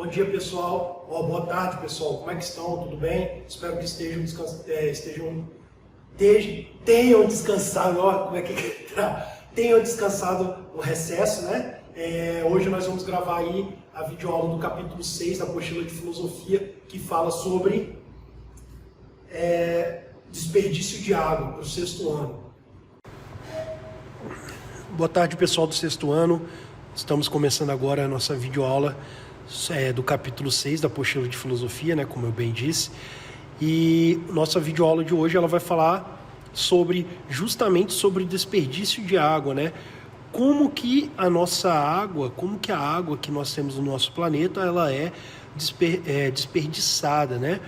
Bom dia, pessoal. Boa tarde, pessoal. Como é que estão? Tudo bem? Espero que tenham descansado. Tenham descansado o recesso, né? Hoje nós vamos gravar aí a videoaula do capítulo 6 da apostila de filosofia, que fala sobre desperdício de água para o sexto ano. Boa tarde, pessoal do sexto ano. Estamos começando agora a nossa videoaula do capítulo 6 da apostila de filosofia, né, como eu bem disse. E nossa videoaula de hoje ela vai falar justamente sobre desperdício de água, né? Como que a água que nós temos no nosso planeta, ela é desperdiçada, né?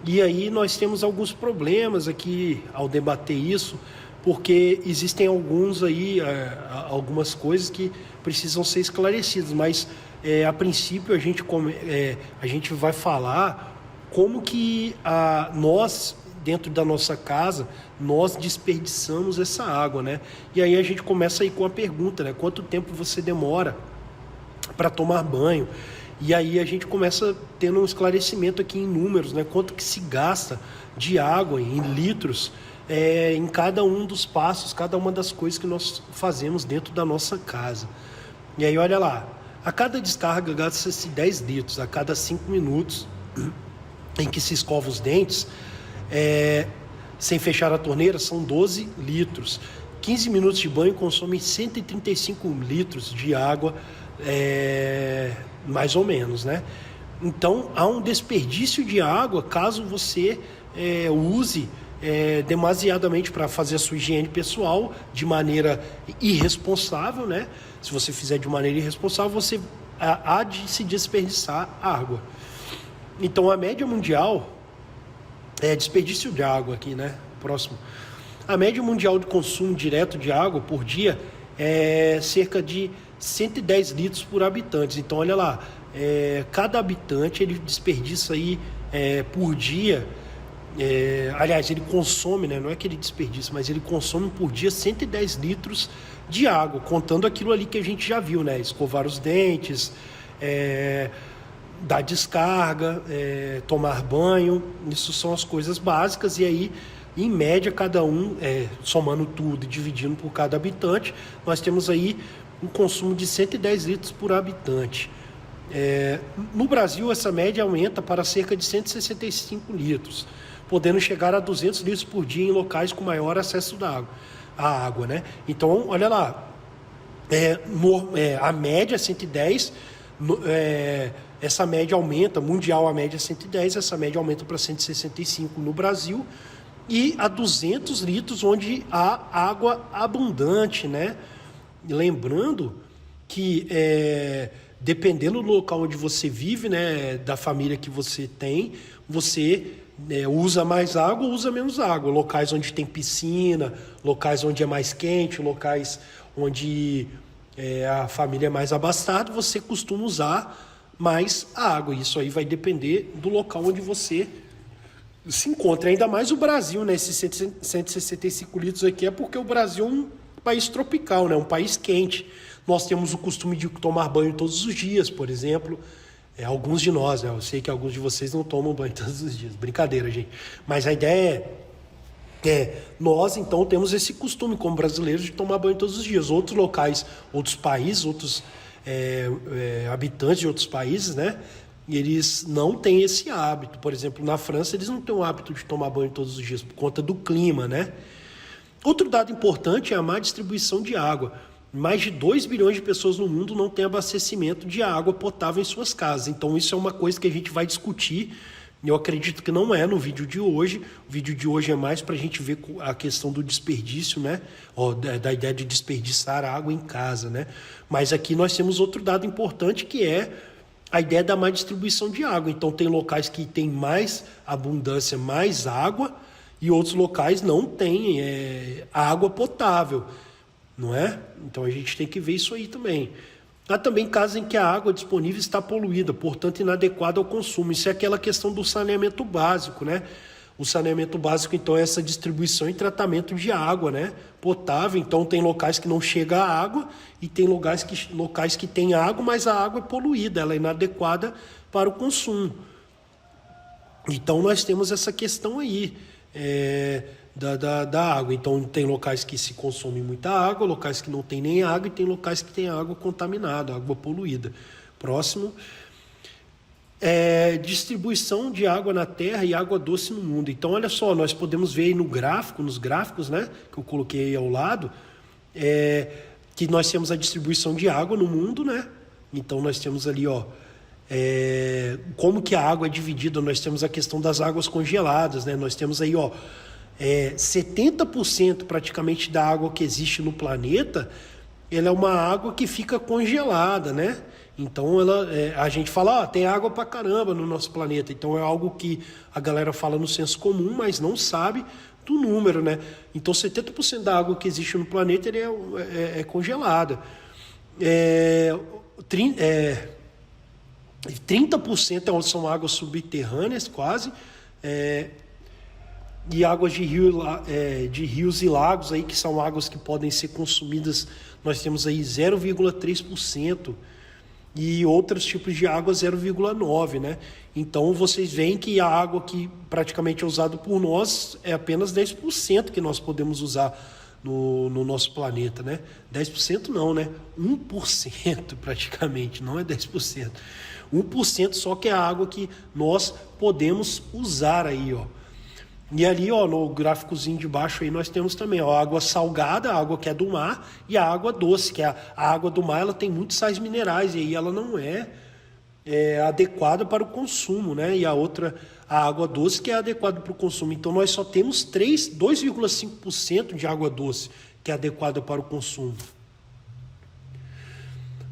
E aí nós temos alguns problemas aqui ao debater isso, porque existem algumas coisas que precisam ser esclarecidas, mas a princípio a gente vai falar como que nós, dentro da nossa casa, nós desperdiçamos essa água, né? E aí a gente começa aí com a pergunta, né? Quanto tempo você demora para tomar banho? E aí a gente começa tendo um esclarecimento aqui em números, né? Quanto que se gasta de água em litros em cada um dos passos, cada uma das coisas que nós fazemos dentro da nossa casa. E aí olha lá, a cada descarga gasta-se 10 litros, a cada 5 minutos em que se escova os dentes, sem fechar a torneira, são 12 litros. 15 minutos de banho consomem 135 litros de água, mais ou menos, né? Então, há um desperdício de água caso você use demasiadamente para fazer a sua higiene pessoal de maneira irresponsável, né? Se você fizer de maneira irresponsável, você há de se desperdiçar água. Então, a média mundial desperdício de água aqui, né? Próximo. A média mundial de consumo direto de água por dia é cerca de 110 litros por habitante. Então, olha lá, cada habitante ele desperdiça aí por dia. Aliás, ele consome, né? Não é que ele desperdiça, mas ele consome por dia 110 litros de água, contando aquilo ali que a gente já viu, né? Escovar os dentes, dar descarga, tomar banho. Isso são as coisas básicas. E aí, em média, cada um, somando tudo e dividindo por cada habitante, nós temos aí um consumo de 110 litros por habitante. No Brasil, essa média aumenta para cerca de 165 litros, podendo chegar a 200 litros por dia em locais com maior acesso à água, né? Então, olha lá, a média é 110, essa média aumenta, mundial a média é 110, essa média aumenta para 165 no Brasil, e a 200 litros onde há água abundante, né? Lembrando que dependendo do local onde você vive, né, da família que você tem, você usa mais água ou usa menos água. Locais onde tem piscina, locais onde é mais quente, locais onde a família é mais abastada, você costuma usar mais água. Isso aí vai depender do local onde você se encontra. Ainda mais o Brasil, né? Esses 165 litros aqui é porque o Brasil é um país tropical, né? Um país quente. Nós temos o costume de tomar banho todos os dias, por exemplo. Alguns de nós, né? Eu sei que alguns de vocês não tomam banho todos os dias. Brincadeira, gente. Mas a ideia nós, então, temos esse costume como brasileiros de tomar banho todos os dias. Outros locais, outros países, outros habitantes de outros países, né? Eles não têm esse hábito. Por exemplo, na França, eles não têm o hábito de tomar banho todos os dias por conta do clima, né? Outro dado importante é a má distribuição de água. Mais de 2 bilhões de pessoas no mundo não têm abastecimento de água potável em suas casas. Então, isso é uma coisa que a gente vai discutir. Eu acredito que não é no vídeo de hoje. O vídeo de hoje é mais para a gente ver a questão do desperdício, né? Da ideia de desperdiçar água em casa, né? Mas aqui nós temos outro dado importante, que é a ideia da má distribuição de água. Então, tem locais que têm mais abundância, mais água, e outros locais não têm água potável, não é? Então a gente tem que ver isso aí também. Há também casos em que a água disponível está poluída, portanto inadequada ao consumo. Isso é aquela questão do saneamento básico, né? O saneamento básico, então, é essa distribuição e tratamento de água, né? Potável. Então, tem locais que não chega a água e tem locais que tem água, mas a água é poluída, ela é inadequada para o consumo. Então nós temos essa questão aí da água. Então tem locais que se consome muita água, locais que não tem nem água, e tem locais que tem água contaminada, água poluída. Próximo. Distribuição de água na terra e água doce no mundo. Então olha só, nós podemos ver aí nos gráficos, né, que eu coloquei aí ao lado, que nós temos a distribuição de água no mundo, né? Então nós temos ali, ó, como que a água é dividida. Nós temos a questão das águas congeladas, né? Nós temos aí, ó, 70% praticamente da água que existe no planeta, ela é uma água que fica congelada, né? Então a gente fala, tem água pra caramba no nosso planeta. Então é algo que a galera fala no senso comum, mas não sabe do número, né? Então 70% da água que existe no planeta ele é congelada. 30% são águas subterrâneas, quase, e águas de rios e lagos, aí, que são águas que podem ser consumidas, nós temos aí 0,3%, e outros tipos de água 0,9%, né? Então vocês veem que a água que praticamente é usada por nós é apenas 10% que nós podemos usar no nosso planeta, né? 10% não, né? 1% praticamente, não é 10%. 1% só que é a água que nós podemos usar aí, ó. E ali, ó, no gráficozinho de baixo aí nós temos também, ó, a água salgada, a água que é do mar, e a água doce, que é a água do mar, ela tem muitos sais minerais, e aí ela não é adequada para o consumo, né? E a outra, a água doce, que é adequada para o consumo. Então nós só temos 2,5% de água doce que é adequada para o consumo.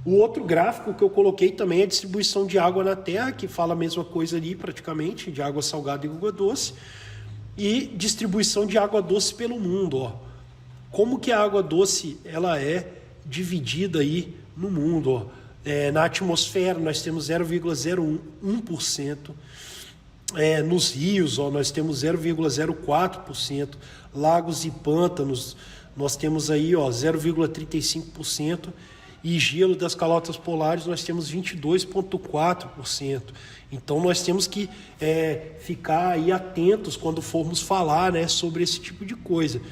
O outro gráfico que eu coloquei também é a distribuição de água na Terra, que fala a mesma coisa ali praticamente, de água salgada e água doce. E distribuição de água doce pelo mundo, ó. Como que a água doce ela é dividida aí no mundo, ó. Na atmosfera nós temos 0,01%, nos rios, ó, nós temos 0,04%, lagos e pântanos nós temos aí, ó, 0,35%, e gelo das calotas polares nós temos 22,4%. Então nós temos que ficar aí atentos quando formos falar, né, sobre esse tipo de coisa.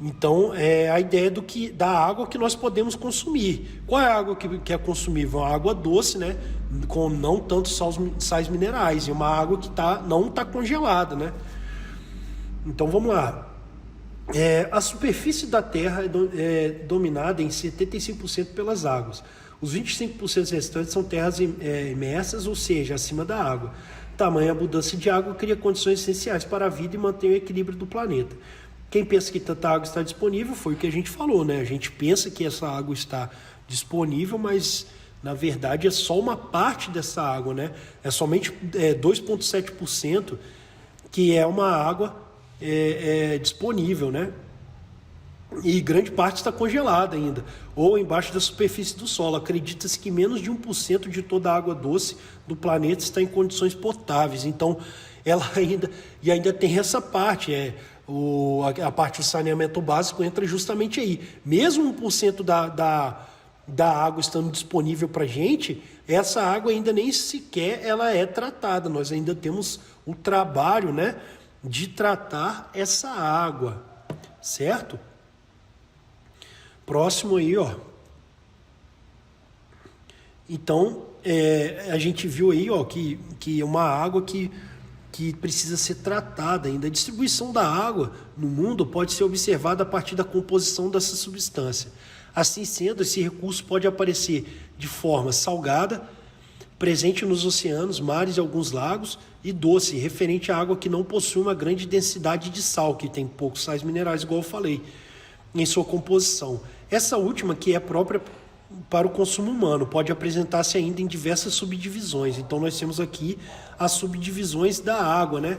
Então a ideia da água que nós podemos consumir. Qual é a água que é consumível? A água doce, né, com não tantos sais minerais, e uma água que não está congelada, né? Então vamos lá. A superfície da Terra é dominada em 75% pelas águas. Os 25% restantes são terras imersas, ou seja, acima da água. Tamanha abundância de água cria condições essenciais para a vida e mantém o equilíbrio do planeta. Quem pensa que tanta água está disponível, foi o que a gente falou, né? A gente pensa que essa água está disponível, mas na verdade é só uma parte dessa água, né? É somente 2,7% que é uma água disponível, né? E grande parte está congelada ainda, ou embaixo da superfície do solo. Acredita-se que menos de 1% de toda a água doce do planeta está em condições potáveis. Então, ela ainda tem essa parte, a parte do saneamento básico entra justamente aí. Mesmo 1% da água estando disponível para a gente, essa água ainda nem sequer ela é tratada. Nós ainda temos o trabalho, né, de tratar essa água, certo? Próximo aí, ó. Então, a gente viu aí, ó, que é uma água que precisa ser tratada ainda. A distribuição da água no mundo pode ser observada a partir da composição dessa substância. Assim sendo, esse recurso pode aparecer de forma salgada, presente nos oceanos, mares e alguns lagos, e doce, referente à água que não possui uma grande densidade de sal, que tem poucos sais minerais, igual eu falei, em sua composição. Essa última, que é própria para o consumo humano, pode apresentar-se ainda em diversas subdivisões. Então nós temos aqui as subdivisões da água, né?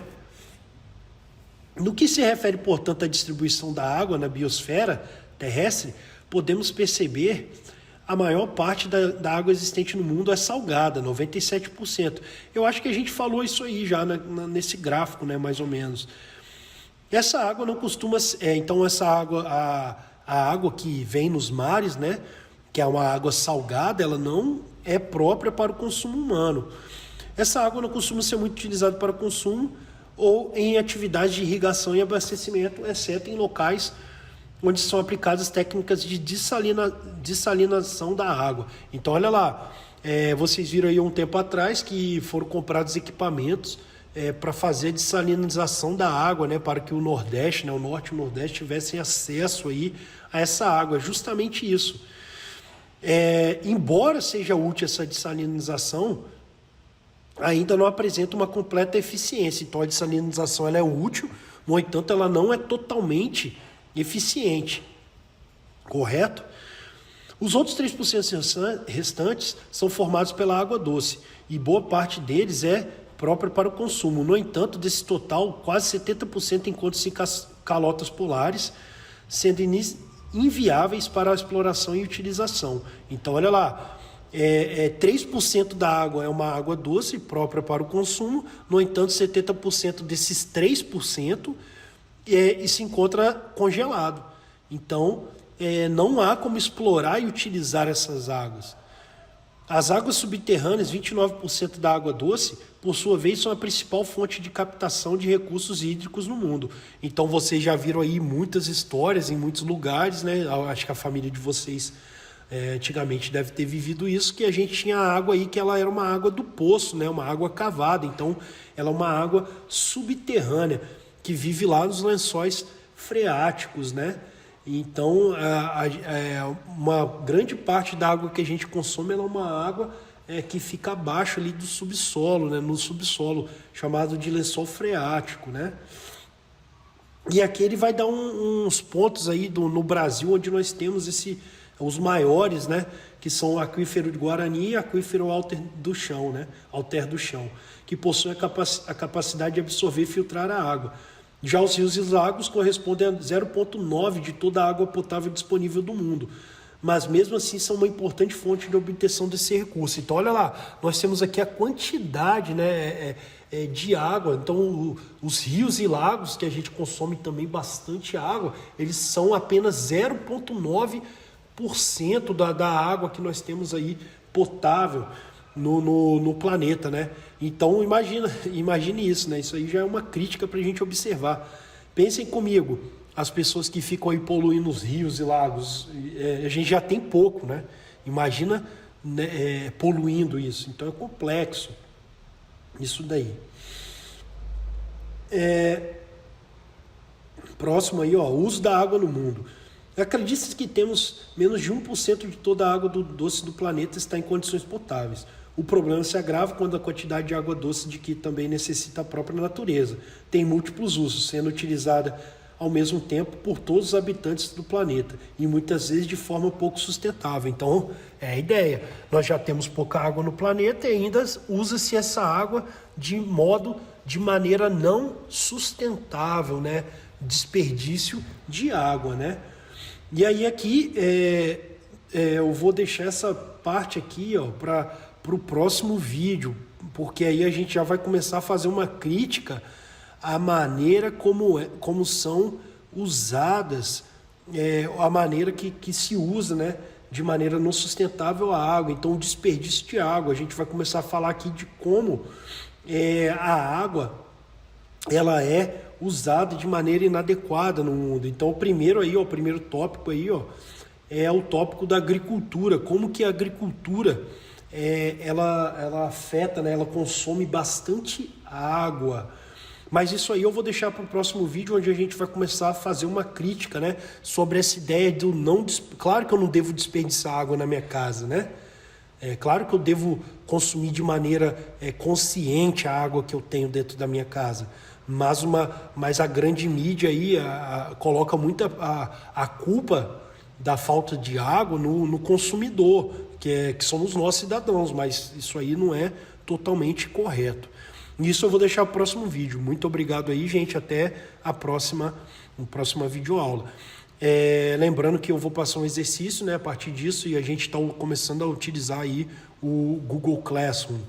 No que se refere, portanto, à distribuição da água na biosfera terrestre, podemos perceber a maior parte da água existente no mundo é salgada, 97%. Eu acho que a gente falou isso aí já nesse gráfico, né, mais ou menos. Essa água não costuma... então essa água, a água que vem nos mares, né, que é uma água salgada, ela não é própria para o consumo humano. Essa água não costuma ser muito utilizada para consumo ou em atividades de irrigação e abastecimento, exceto em locais onde são aplicadas técnicas de dessalinação da água. Então, olha lá, vocês viram aí um tempo atrás que foram comprados equipamentos para fazer a dessalinização da água, né, para que o Nordeste, né, o Norte e o Nordeste tivessem acesso aí a essa água. É justamente isso. Embora seja útil essa dessalinização, ainda não apresenta uma completa eficiência. Então, a dessalinização ela é útil, no entanto, ela não é totalmente eficiente. Correto? Os outros 3% restantes são formados pela água doce e boa parte deles é própria para o consumo. No entanto, desse total, quase 70% encontram-se em calotas polares, sendo inviáveis para a exploração e utilização. Então, olha lá, 3% da água é uma água doce própria para o consumo, no entanto, 70% desses 3% se encontra congelado. Então, não há como explorar e utilizar essas águas. As águas subterrâneas, 29% da água doce, por sua vez, são a principal fonte de captação de recursos hídricos no mundo. Então, vocês já viram aí muitas histórias em muitos lugares, né? Acho que a família de vocês antigamente deve ter vivido isso, que a gente tinha água aí que ela era uma água do poço, né? Uma água cavada. Então, ela é uma água subterrânea que vive lá nos lençóis freáticos, né? Então, uma grande parte da água que a gente consome ela é uma água que fica abaixo ali do subsolo, né? No subsolo, chamado de lençol freático, né? E aqui ele vai dar uns pontos aí no Brasil, onde nós temos os maiores, né? Que são o aquífero de Guarani e o aquífero Alter do Chão, né? Alter do Chão, que possuem a capacidade de absorver e filtrar a água. Já os rios e lagos correspondem a 0,9% de toda a água potável disponível do mundo. Mas mesmo assim são uma importante fonte de obtenção desse recurso. Então olha lá, nós temos aqui a quantidade, né, de água. Então os rios e lagos, que a gente consome também bastante água, eles são apenas 0,9% da água que nós temos aí potável no planeta, né? Então imagine isso, né? Isso aí já é uma crítica para a gente observar. Pensem comigo, as pessoas que ficam aí poluindo os rios e lagos, a gente já tem pouco, né? Imagina, né, poluindo isso. Então é complexo isso daí. Próximo aí, ó, uso da água no mundo. Acredita-se que temos menos de 1% de toda a água doce do planeta está em condições potáveis. O problema se agrava quando a quantidade de água doce de que também necessita a própria natureza tem múltiplos usos, sendo utilizada ao mesmo tempo por todos os habitantes do planeta e muitas vezes de forma pouco sustentável. Então, é a ideia. Nós já temos pouca água no planeta e ainda usa-se essa água de maneira não sustentável, né? Desperdício de água, né? E aí aqui eu vou deixar essa parte aqui, ó, para o próximo vídeo, porque aí a gente já vai começar a fazer uma crítica à maneira como são usadas, a maneira que se usa, né, de maneira não sustentável a água. Então, o desperdício de água, a gente vai começar a falar aqui de como a água ela é usada de maneira inadequada no mundo. Então, o primeiro tópico aí, ó, é o tópico da agricultura. Como que a agricultura ela afeta, né? Ela consome bastante água. Mas isso aí eu vou deixar para o próximo vídeo, onde a gente vai começar a fazer uma crítica, né, sobre essa ideia do não... Claro que eu não devo desperdiçar água na minha casa, né? Claro que eu devo consumir de maneira consciente a água que eu tenho dentro da minha casa. Mas a grande mídia aí coloca muito a culpa da falta de água no consumidor, que somos nós cidadãos, mas isso aí não é totalmente correto. Isso eu vou deixar para o próximo vídeo. Muito obrigado aí, gente. Até a próxima videoaula. Lembrando que eu vou passar um exercício, né, a partir disso, e a gente está começando a utilizar aí o Google Classroom.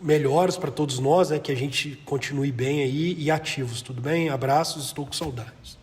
Melhoras para todos nós, né, que a gente continue bem aí e ativos. Tudo bem? Abraços, estou com saudades.